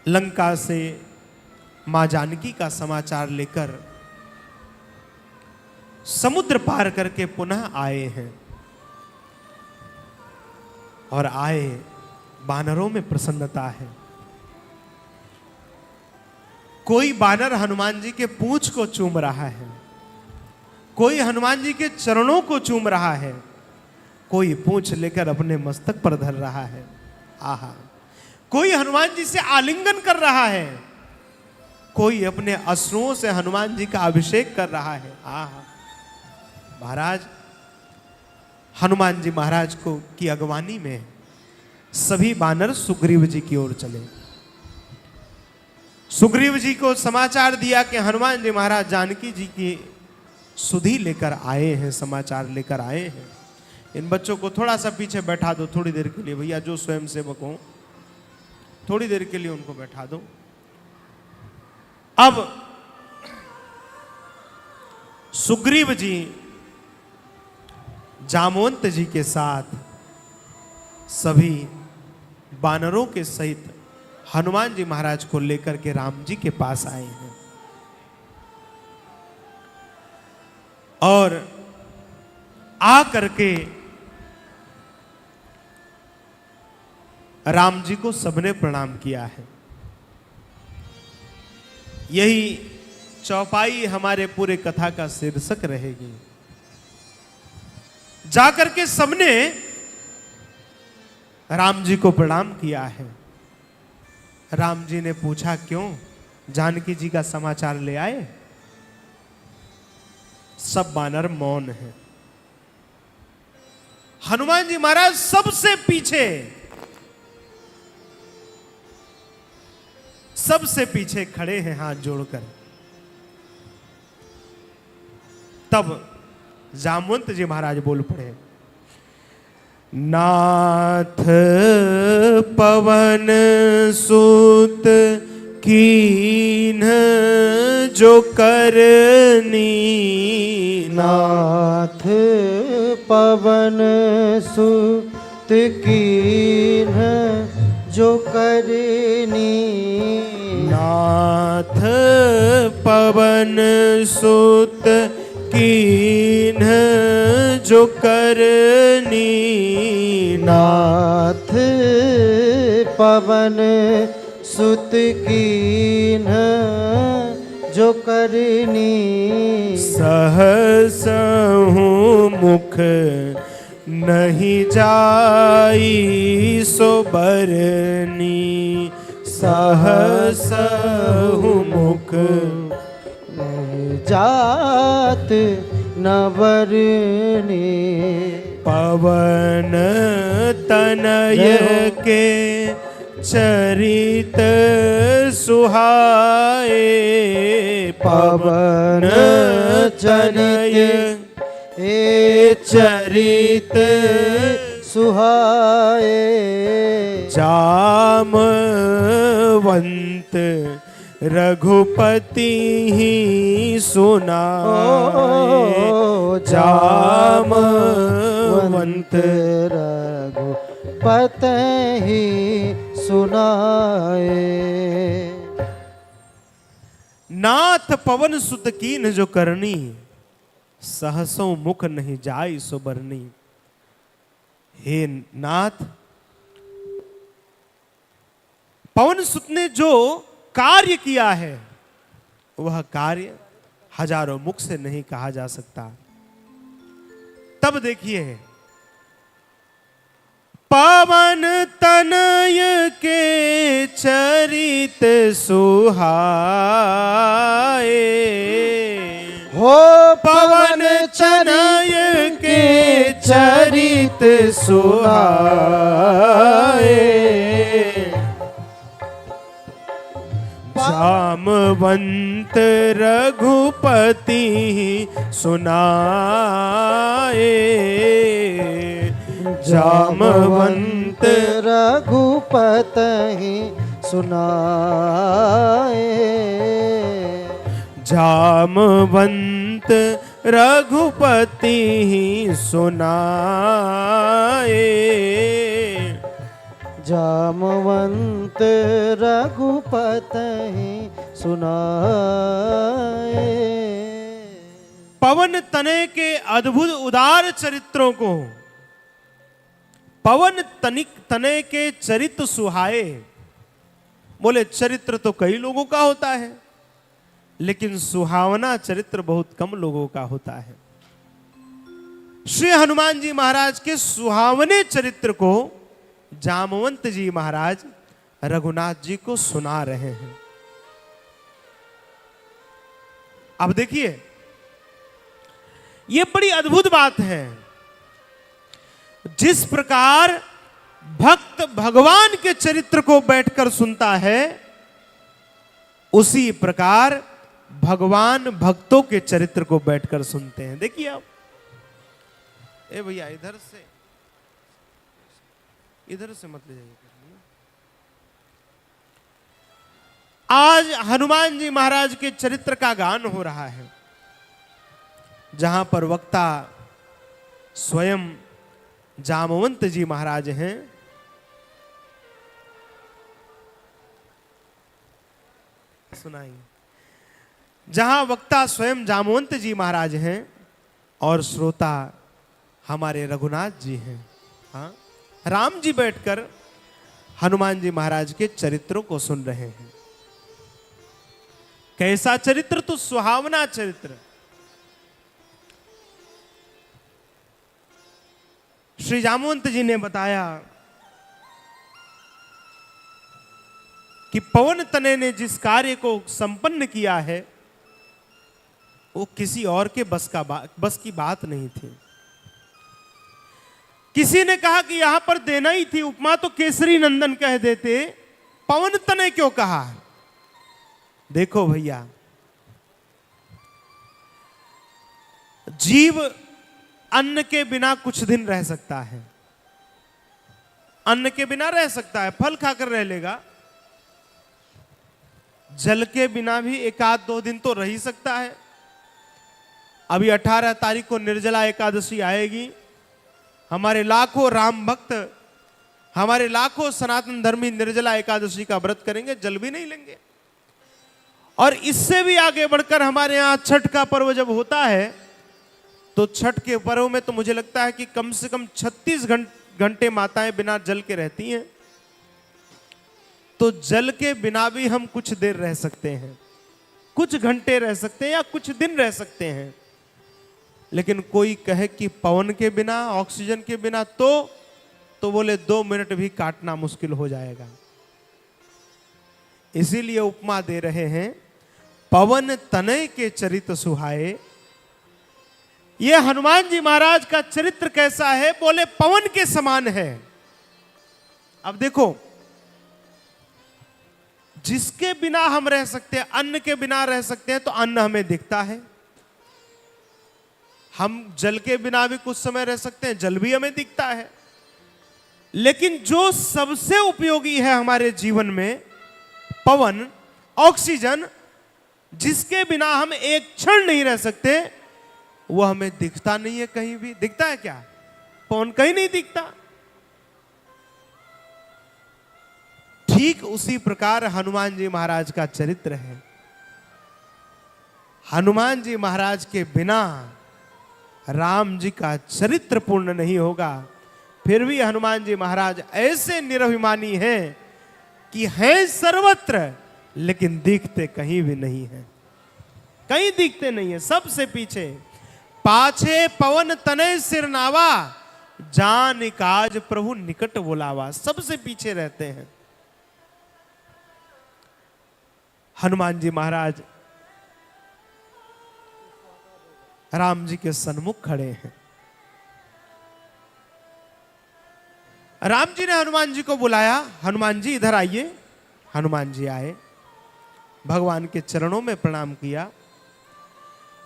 लंका से मां जानकी का समाचार लेकर समुद्र पार करके पुनः आए हैं और आए बानरों में प्रसन्नता है। कोई बानर हनुमान जी के पूंछ को चूम रहा है, कोई हनुमान जी के चरणों को चूम रहा है, कोई पूंछ लेकर अपने मस्तक पर धर रहा है। आहा, कोई हनुमान जी से आलिंगन कर रहा है, कोई अपने अश्रुओं से हनुमान जी का अभिषेक कर रहा है। आहा, महाराज हनुमान जी महाराज को की अगवानी में सभी बानर सुग्रीव जी की ओर चले। सुग्रीव जी को समाचार दिया कि हनुमान जी महाराज जानकी जी की सुधि लेकर आए हैं, समाचार लेकर आए हैं। इन बच्चों को थोड़ा सा पीछे बैठा दो थोड़ी देर के लिए, भैया जो स्वयं सेवक हो थोड़ी देर के लिए उनको बैठा दो। अब सुग्रीव जी जामवंत जी के साथ सभी बानरों के सहित हनुमान जी महाराज को लेकर के राम जी के पास आए हैं और आ करके राम जी को सबने प्रणाम किया है। यही चौपाई हमारे पूरे कथा का शीर्षक रहेगी। जाकर के सबने राम जी को प्रणाम किया है। राम जी ने पूछा, क्यों जानकी जी का समाचार ले आए? सब बानर मौन हैं। हनुमान जी महाराज सबसे पीछे खड़े हैं हाथ जोड़कर। तब जामवंत जी महाराज बोल पड़े, नाथ पवन सुत कीन्ह जो करनी। नाथ पवन सुत कीन्ह जो करनी। नाथ पवन सुत कीन्ह जो करनी। नाथ पवन सुत कीन्ह जो करनी। सहसहु मुख नहीं जाई सो बरनी। सहसहु मुख जात न बरनी। पवन तनय के चरित सुहाए। पवन तनय ए चरित सुहाए। जामवंत रघुपति ही सुनाए। जामवंत रघुपति ही सुनाए। नाथ पवन सुत कीन्ह जो करनी। सहसों मुख नहीं जाई सो बरनी। हे नाथ, पवन सुत ने जो कार्य किया है वह कार्य हजारों मुख से नहीं कहा जा सकता। तब देखिए, पवन तनय के चरित सुहाए। हो पवन तनय के चरित सुहाए। जामवंत रघुपति सुनाए। जामवंत रघुपति सुनाए। जामवंत रघुपति सुनाए। जामवंत रघुपति सुनाए। पवन तनय के अद्भुत उदार चरित्रों को, पवन तनय के चरित्र सुहाए। बोले चरित्र तो कई लोगों का होता है, लेकिन सुहावना चरित्र बहुत कम लोगों का होता है। श्री हनुमान जी महाराज के सुहावने चरित्र को जामवंत जी महाराज रघुनाथ जी को सुना रहे हैं। अब देखिए, यह बड़ी अद्भुत बात है। जिस प्रकार भक्त भगवान के चरित्र को बैठकर सुनता है, उसी प्रकार भगवान भक्तों के चरित्र को बैठकर सुनते हैं। देखिए आप, ए भैया इधर से मत ले जाइए। आज हनुमान जी महाराज के चरित्र का गान हो रहा है, जहां पर वक्ता स्वयं जामवंत जी महाराज हैं। सुनाइए। जहां वक्ता स्वयं जामवंत जी महाराज हैं और श्रोता हमारे रघुनाथ जी हैं। हाँ, राम जी बैठकर हनुमान जी महाराज के चरित्रों को सुन रहे हैं। कैसा चरित्र? तो सुहावना चरित्र। श्री जामवंत जी ने बताया कि पवन तनय ने जिस कार्य को संपन्न किया है, वो किसी और के बस की बात नहीं थी। किसी ने कहा कि यहां पर देना ही थी उपमा तो केसरी नंदन कह देते, पवन तनय क्यों कहा? देखो भैया, जीव अन्न के बिना कुछ दिन रह सकता है, अन्न के बिना रह सकता है, फल खाकर रह लेगा। जल के बिना भी एक आध दो दिन तो रह ही सकता है। अभी 18 तारीख को निर्जला एकादशी आएगी। हमारे लाखों राम भक्त, हमारे लाखों सनातन धर्मी निर्जला एकादशी का व्रत करेंगे, जल भी नहीं लेंगे। और इससे भी आगे बढ़कर हमारे यहां छठ का पर्व जब होता है, तो छठ के पर्व में तो मुझे लगता है कि कम से कम 36 घंटे माताएं बिना जल के रहती हैं। तो जल के बिना भी हम कुछ देर रह सकते हैं, कुछ घंटे रह सकते हैं या कुछ दिन रह सकते हैं। लेकिन कोई कहे कि पवन के बिना, ऑक्सीजन के बिना, तो बोले 2 मिनट भी काटना मुश्किल हो जाएगा। इसीलिए उपमा दे रहे हैं, पवन तनय के चरित्र सुहाए। ये हनुमान जी महाराज का चरित्र कैसा है? बोले पवन के समान है। अब देखो, जिसके बिना हम रह सकते हैं, अन्न के बिना रह सकते हैं, तो अन्न हमें दिखता है। हम जल के बिना भी कुछ समय रह सकते हैं, जल भी हमें दिखता है। लेकिन जो सबसे उपयोगी है हमारे जीवन में, पवन, ऑक्सीजन, जिसके बिना हम एक क्षण नहीं रह सकते, वो हमें दिखता नहीं है कहीं भी। दिखता है क्या? पवन कहीं नहीं दिखता। ठीक उसी प्रकार हनुमान जी महाराज का चरित्र है। हनुमान जी महाराज के बिना राम जी का चरित्र पूर्ण नहीं होगा। फिर भी हनुमान जी महाराज ऐसे निरभिमानी हैं कि हैं सर्वत्र, लेकिन दिखते कहीं भी नहीं है, कहीं दिखते नहीं है, सबसे पीछे। पाछे पवन तनय सिर नावा, जान काज प्रभु निकट बुलावा, सबसे पीछे रहते हैं। हनुमान जी महाराज राम जी के सन्मुख खड़े हैं। राम जी ने हनुमान जी को बुलाया, हनुमान जी इधर आइए। हनुमान जी आए, भगवान के चरणों में प्रणाम किया।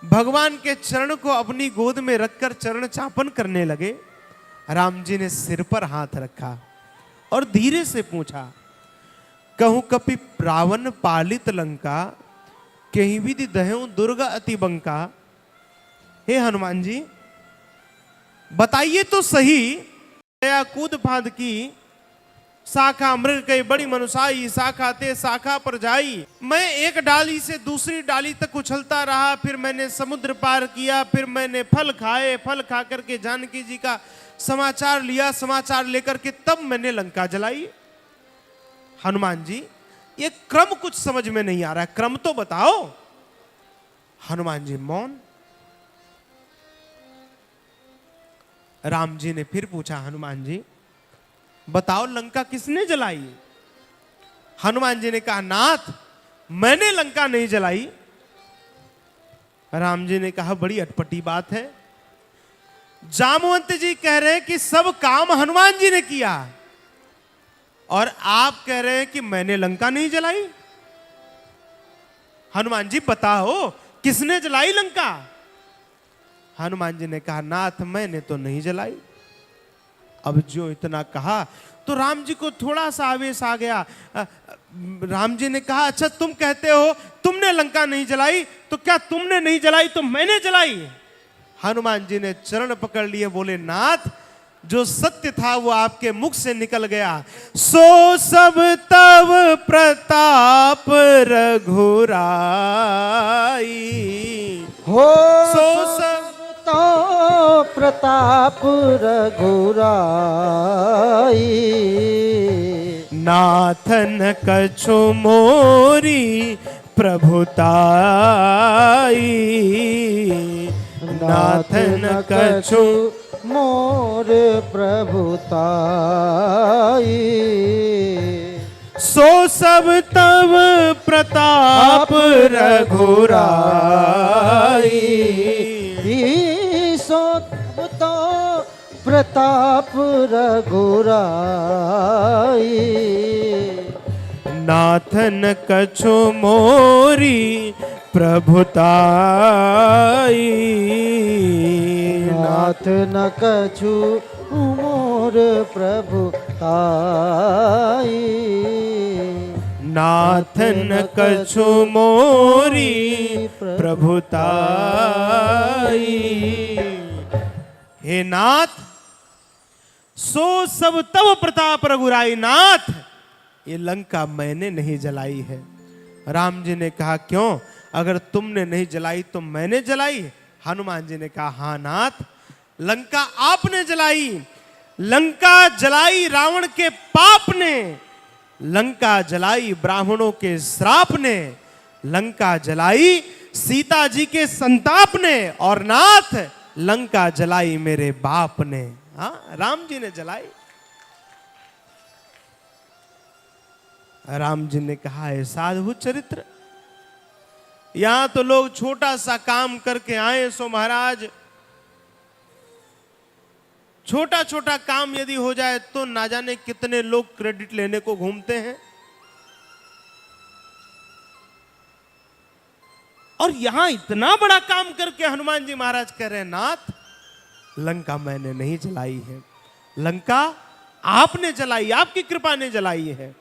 भगवान के चरण को अपनी गोद में रखकर चरण चापन करने लगे। राम जी ने सिर पर हाथ रखा और धीरे से पूछा, कहूं कपि रावण पालित लंका, कहीं विधि दहु दुर्गा अति बंका। हे हनुमान जी, बताइए तो सही, दया कूद फांद की, शाखा मृग कई बड़ी मनुषाई, शाखा ते शाखा पर जाई। मैं एक डाली से दूसरी डाली तक उछलता रहा, फिर मैंने समुद्र पार किया, फिर मैंने फल खाए, फल खा करके जानकी जी का समाचार लिया, समाचार लेकर के तब मैंने लंका जलाई। हनुमान जी ये क्रम कुछ समझ में नहीं आ रहा है, क्रम तो बताओ। हनुमान जी मौन। राम जी ने फिर पूछा, हनुमान जी बताओ लंका किसने जलाई? हनुमान जी ने कहा, नाथ मैंने लंका नहीं जलाई। राम जी ने कहा, बड़ी अटपटी बात है। जामवंत जी कह रहे हैं कि सब काम हनुमान जी ने किया और आप कह रहे हैं कि मैंने लंका नहीं जलाई। हनुमान जी बताओ किसने जलाई लंका? हनुमान जी ने कहा, नाथ मैंने तो नहीं जलाई। अब जो इतना कहा तो राम जी को थोड़ा सा आवेश आ गया। राम जी ने कहा, अच्छा तुम कहते हो तुमने लंका नहीं जलाई, तो क्या तुमने नहीं जलाई तो मैंने जलाई? हनुमान जी ने चरण पकड़ लिए, बोले, नाथ जो सत्य था वो आपके मुख से निकल गया। सो सब तब प्रताप रघुराई। हो सो सब तो प्रताप रघुराई। नाथन कछु मोरी प्रभुताई। नाथन कछु मोर प्रभुताई। सो सब तब प्रताप रघुराई। सो तो प्रताप रघुराई। नाथन कछु मोरी प्रभुताई। नाथ न कछु मोर प्रभुताई। नाथन कछु मोरी प्रभुताई। हे नाथ सो सब तब प्रताप रघुराई। नाथ ये लंका मैंने नहीं जलाई है। राम जी ने कहा, क्यों? अगर तुमने नहीं जलाई तो मैंने जलाई? हनुमान जी ने कहा, हाँ नाथ लंका आपने जलाई। लंका जलाई रावण के पाप ने, लंका जलाई ब्राह्मणों के श्राप ने, लंका जलाई सीता जी के संताप ने, और नाथ लंका जलाई मेरे बाप ने। हाँ राम जी ने जलाई। राम जी ने कहा, ऐसा अद्भुत चरित्र। यहां तो लोग छोटा सा काम करके आए सो महाराज, छोटा छोटा काम यदि हो जाए तो ना जाने कितने लोग क्रेडिट लेने को घूमते हैं। और यहां इतना बड़ा काम करके हनुमान जी महाराज कह रहे हैं, नाथ लंका मैंने नहीं जलाई है, लंका आपने जलाई, आपकी कृपा ने जलाई है।